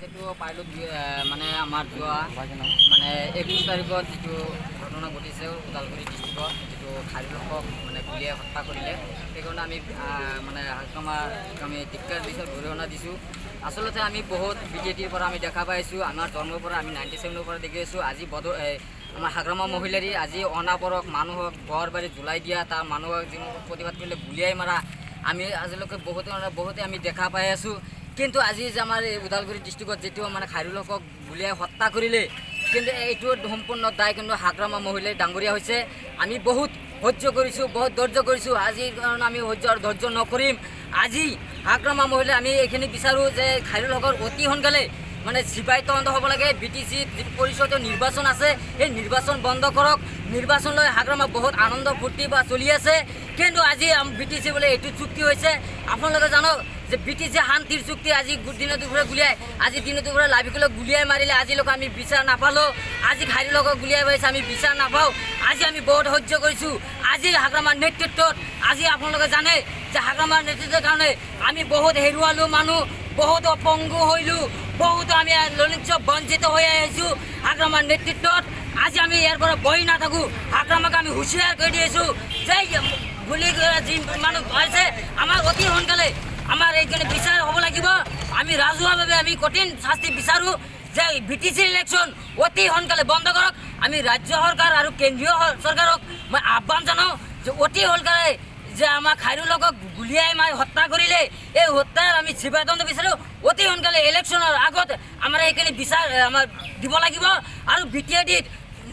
যিটো পাইলোঁ মানে আমাৰ যোৱা মানে 21 তাৰিখত যিটো ঘটনা ঘটিছে ওদালগুৰি ডিষ্ট্ৰিক্টত যিটো খাৰিলোকক মানে গুলীয়াই হত্যা কৰিলে সেইকাৰণে আমি মানে আমি ধিক্কাৰ দিছোঁ গৰিহণা দিছোঁ। আচলতে আমি বহুত বিজেপিৰ পৰা আমি দেখা পাইছোঁ, আমাৰ জন্মৰ পৰা আমি 97ৰ পৰা দেখি আছোঁ। আজি আমাৰ হাগ্ৰামা মহিলাৰী আজি অনাবৰক মানুহক ঘৰ বাৰী জ্বলাই দিয়া, তাৰ মানুহক প্ৰতিবাদ কৰিলে গুলীয়াই মাৰা আমি আজিলৈকে বহুতে আমি দেখা পাই আছোঁ। কিন্তু আজি যে আমাৰ এই ওদালগুৰি ডিষ্ট্ৰিক্টত যিটো মানে খাৰিলোকক গুলীয়াই হত্যা কৰিলে, কিন্তু এইটো সম্পূৰ্ণ দায় কিন্তু হাগ্ৰামা মহিলাই ডাঙৰীয়া হৈছে। আমি বহুত সহ্য কৰিছোঁ, বহুত ধৈৰ্য কৰিছোঁ। আজিৰ কাৰণে আমি সহ্য আৰু ধৈৰ্য নকৰিম। আজি হাগ্ৰামা মহিলাই আমি এইখিনি বিচাৰোঁ যে খাৰিলোকৰ অতি সোনকালে মানে চিপাহী তদন্ত হ'ব লাগে। BTCত যিটো পৰিষদীয় নিৰ্বাচন আছে সেই নিৰ্বাচন বন্ধ কৰক। নিৰ্বাচন লৈ হাগ্ৰামা বহুত আনন্দ ফূৰ্তি বা চলি আছে, কিন্তু আজি BTC বোলে এইটো চুক্তি হৈছে। আপোনালোকে জানক যে BTC শান্তিৰ চুক্তি আজি দিনে দুপৰে গুলিয়াই, আজি দিনে দুপৰে লাভিকলৈ গুলিয়াই মাৰিলে। আজিলৈকে আমি বিচাৰ নাপালোঁ। আজি খাৰিলোকক গুলিয়াই মাৰিছে, আমি বিচাৰ নাপাওঁ। আজি আমি বহুত সহ্য কৰিছোঁ। আজি হাগ্ৰামাৰ নেতৃত্বত আজি আপোনালোকে জানে যে হাগ্ৰামাৰ নেতৃত্বৰ কাৰণে আমি বহুত হেৰুৱালোঁ মানুহ, বহুত অপংগু হৈলোঁ, বহুত আমি ললিত বঞ্চিত হৈ আহিছোঁ হাগ্ৰামাৰ নেতৃত্বত। আজি আমি ইয়াৰ পৰা বহি নাথাকোঁ। হাগ্ৰামাক আমি হুঁচিয়াৰ কৰি দি আছোঁ যে গুলি যি মানুহ পাইছে আমাৰ অতি সোনকালে আমাৰ এইখিনি বিচাৰ হ'ব লাগিব। আমি ৰাজহুৱাভাৱে আমি কঠিন শাস্তি বিচাৰোঁ যে BTC ইলেকশ্যন অতি সোনকালে বন্ধ কৰক। আমি ৰাজ্য চৰকাৰ আৰু কেন্দ্ৰীয় চৰকাৰক মই আহ্বান জনাওঁ যে অতি সোনকালে যে আমাৰ খাৰিলোকক গুলীয়াই মাৰি হত্যা কৰিলে এই হত্যাৰ আমি চিপাহী তদন্ত বিচাৰোঁ। অতি সোনকালে ইলেকশ্যনৰ আগত আমাৰ এইখিনি বিচাৰ আমাৰ দিব লাগিব। আৰু BTADত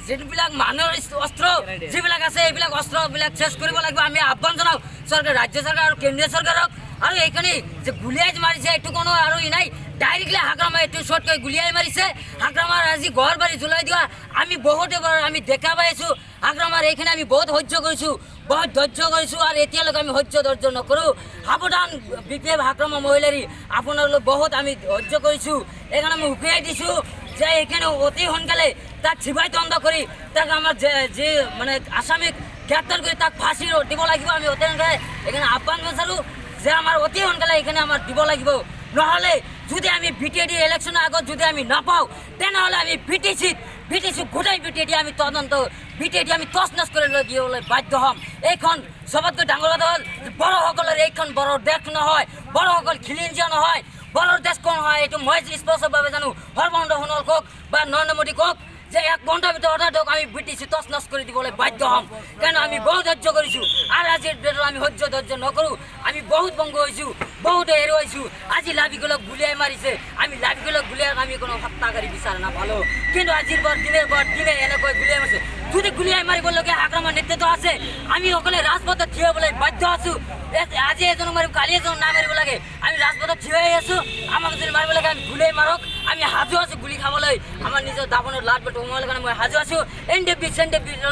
যিবিলাক মানুহৰ অস্ত্ৰ যিবিলাক আছে এইবিলাক অস্ত্ৰবিলাক চেছ কৰিব লাগিব। আমি আহ্বান জনাওঁ চৰকাৰ, ৰাজ্য চৰকাৰ আৰু কেন্দ্ৰীয় চৰকাৰক। আৰু এইখিনি যে গুলীয়াই মাৰিছে এইটো কোনো আৰু নাই, ডাইৰেক্টলি হাগ্ৰামা এইটো শ্বৰ্টকৈ গুলীয়াই মাৰিছে। হাগ্ৰামাৰ আজি ঘৰ বাৰী জ্বলাই দিয়া আমি বহুতে আমি দেখা পাই আছোঁ। হাগ্ৰামাৰ এইখিনি আমি বহুত সহ্য কৰিছোঁ, বহুত ধৈৰ্য কৰিছোঁ, আৰু এতিয়ালৈকে আমি সহ্য ধৈৰ্য নকৰোঁ। সাৱধান BPF হাগ্ৰামা মহিলাৰী, আপোনালোক বহুত আমি সহ্য কৰিছোঁ। এইকাৰণে আমি উকিয়াই দিছোঁ যে এইখিনি অতি সোনকালে তাক চিপাহী তদন্ত কৰি তাক আমাৰ যি মানে আসামিক গ্ৰেপ্তাৰ কৰি তাক ফাঁচি দিব লাগিব। আমি অতি সোনকালে এইখিনি আহ্বান বিচাৰোঁ যে আমাৰ অতি সোনকালে এইখিনি আমাৰ দিব লাগিব। নহ'লে যদি আমি BTAD ইলেকশ্যনৰ আগত যদি আমি নাপাওঁ তেনেহ'লে আমি BTC গোটেই BTAD আমি তদন্ত BTAD আমি তছনছ কৰি লৈ দিবলৈ বাধ্য হ'ম। এইখন চবতকৈ ডাঙৰ কথা হ'ল বড়োসকলৰ এইখন বড়োৰ দেশ নহয়, বড়োসকল খিলঞ্জীয়া নহয়, বড়োৰ দেশ কোন হয় এইটো মই স্পষ্টভাৱে জানো। সৰ্বানন্দ সোণোৱাল কওক বা নৰেন্দ্ৰ মোদী কওক যে 1 ঘণ্টাৰ ভিতৰত আমি BTC তছনছ কৰি দিবলৈ বাধ্য হ'ম। কাৰণ আমি বহুত সহ্য কৰিছোঁ আৰু আজিৰ ডেটত আমি সহ্য ধৈৰ্য নকৰোঁ। আমি বহুত ভংগ হৈছোঁ, বহুত হেৰুৱাইছোঁ। আজি লাভিকলক গুলীয়াই মাৰিছে, আমি লাভিকলক গুলীয়াই আমি কোনো হত্যাকাৰী বিচাৰ নাপালোঁ, কিন্তু আজিৰ দিনের পর দিনে এনেকৈ গুলীয়াই মাৰিছে। যদি গুলীয়াই মাৰিবলগীয়া হাগ্ৰামাৰ নেতৃত্ব আছে আমি সকলে ৰাজপথত থিয় হ'বলৈ বাধ্য আছোঁ। আজি এজনক মাৰিব, কালি এজনক নামাৰিব লাগে। আমি ৰাজপথত থিয় হৈ আছোঁ। আমাক যদি মাৰিব লাগে আমি গুলীয়াই মাৰক, আমি সাজু আছোঁ গুলি খাবলৈ। আমাৰ নিজৰ দাবনৰ লাট বেট সোমাবলৈ কাৰণে মই সাজু আছোঁ। NDP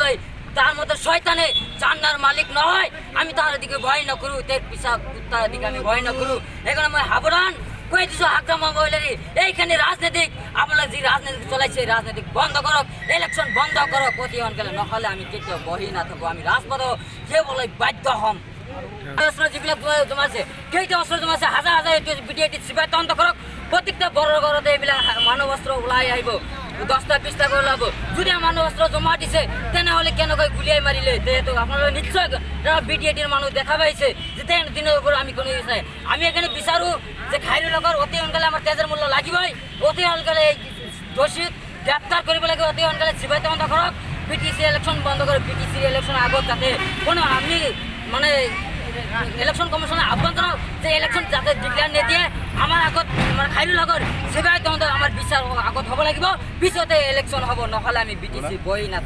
লৈ তার মতো শয়তানে জান্নার মালিক নহয়, আমি তার দিকে ভয় নকৰোঁ, তের পিছা কুত্তার দিকে আমি ভয় নকৰোঁ। সেইকাৰণে মই সাৱধান কৈ দিছোঁ হাগ্ৰামা মহিলাৰী, এইখিনি ৰাজনীতিক আপোনালোক যি ৰাজনীতি চলাইছে ৰাজনীতিক বন্ধ কৰক, ইলেকশ্যন বন্ধ কৰক অতি সোনকালে। নহ'লে আমি কেতিয়াও বহি নাথাকোঁ, আমি ৰাজপথত থিয়বলৈ বাধ্য হ'ম। অস্ত্ৰ যিবিলাক জমাইছে, কেইটা অস্ত্ৰ জমাইছে, হাজাৰ হাজাৰ এইটো BTAD চিপাহী তদন্ত কৰক। প্ৰত্যেকটা বড়োৰ ঘৰতে এইবিলাক মানৱ অস্ত্ৰ ওলাই আহিব, 10টা 20টা কৰি ওলাব। যদি মানৱ অস্ত্ৰ জমা দিছে তেনেহ'লে কেনেকৈ গুলীয়াই মাৰিলে? যিহেতু আপোনালোকে নিশ্চয় BTADৰ মানুহ দেখা পাইছে যে দিনৰ ওপৰত আমি কোনো নাই। আমি এখানে বিচাৰোঁ যে খাৰিলোকৰ অতি সোনকালে আমাৰ তেজৰ মূল্য লাগিবই। অতি সোনকালে এই দোষীক গ্ৰেপ্তাৰ কৰিব লাগিব। অতি সোনকালে চিপাহী তদন্ত কৰক, BTC ইলেকশ্যন বন্ধ কৰক। BTC ইলেকশ্যনৰ আগত যাতে কোনো আমি মানে ইলেকশ্যন কমিশ্যনে আহ্বান জনাওঁ যে ইলেকশ্যন যাতে ডিক্লেয়াৰ নিদিয়ে। আমাৰ আগত আমাৰ খাৰিলোকৰ চিপাহী তদন্ত আমাৰ বিচাৰ আগত হ'ব লাগিব, পিছতে ইলেকশ্যন হ'ব। নহ'লে আমি BTC বহি নাথাকোঁ।